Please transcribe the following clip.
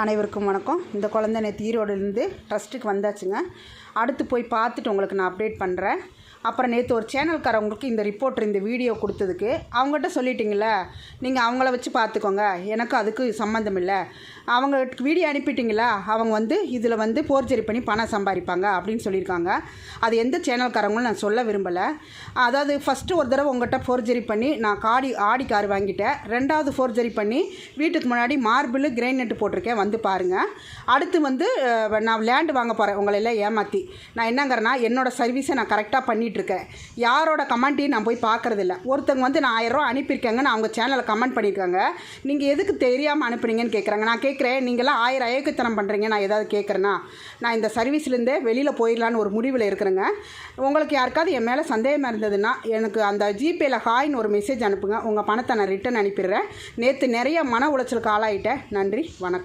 அனைவருக்கும் வணக்கம். இந்த குழந்தை நேற்று ஈரோடுலேருந்து ட்ரஸ்ட்டுக்கு வந்தாச்சுங்க. அடுத்து போய் பார்த்துட்டு உங்களுக்கு நான் அப்டேட் பண்ணுறேன். அப்புறம் நேற்று ஒரு சேனல்காரவங்களுக்கு இந்த ரிப்போர்ட்டர் இந்த வீடியோ கொடுத்ததுக்கு அவங்ககிட்ட சொல்லிட்டீங்களே, நீங்கள் அவங்கள வச்சு பார்த்துக்கோங்க, எனக்கு அதுக்கு சம்மந்தம் இல்லை, அவங்க வீடியோ அனுப்பிட்டீங்களா, அவங்க இதில் ஃபோர்ஜரி பண்ணி பணம் சம்பாதிப்பாங்க அப்படின்னு சொல்லியிருக்காங்க. அது எந்த சேனல்காரங்களும் நான் சொல்ல விரும்பலை. அதாவது ஃபஸ்ட்டு ஒரு தடவை உங்கள்கிட்ட ஃபோர்ஜரி பண்ணி நான் ஆடி கார் வாங்கிட்டேன். ரெண்டாவது ஃபோர்ஜரி பண்ணி வீட்டுக்கு முன்னாடி மார்பிள் கிரைனெட்டு போட்டிருக்கேன், வந்து பாருங்கள். அடுத்து நான் லேண்டு வாங்க போகிறேன் உங்களை எல்லாம் ஏமாற்றி. நான் என்னங்கிறேன்னா என்னோடய சர்வீஸை நான் கரெக்டாக பண்ணிகிட்ருக்கேன். யாரோட கமெண்ட்டையும் நான் போய் பார்க்குறதில்ல. ஒருத்தவங்க நான் 1000 ரூபா அனுப்பியிருக்கேங்கன்னு அவங்க சேனலில் கமெண்ட் பண்ணியிருக்காங்க. நீங்கள் எதுக்கு தெரியாமல் அனுப்புனீங்கன்னு கேட்குறாங்க. நான் கேட்குறேன், நீங்களாம் 1000 அயோக்கியத்தனம் பண்ணுறீங்க. நான் ஏதாவது கேட்குறேன்னா, நான் இந்த சர்வீஸ்லேருந்தே வெளியில் போயிடலான்னு ஒரு முடிவில் இருக்கிறேங்க. உங்களுக்கு யாருக்காவது என் மேலே சந்தேகமாக இருந்ததுன்னா எனக்கு அந்த ஜிபேயில் ஹாய்னு ஒரு மெசேஜ் அனுப்புங்க. உங்கள் பணத்தை நான் ரிட்டன் அனுப்பிடுறேன். நேற்று நிறைய மன உளைச்சலுக்கு ஆளாயிட்டேன். நன்றி, வணக்கம்.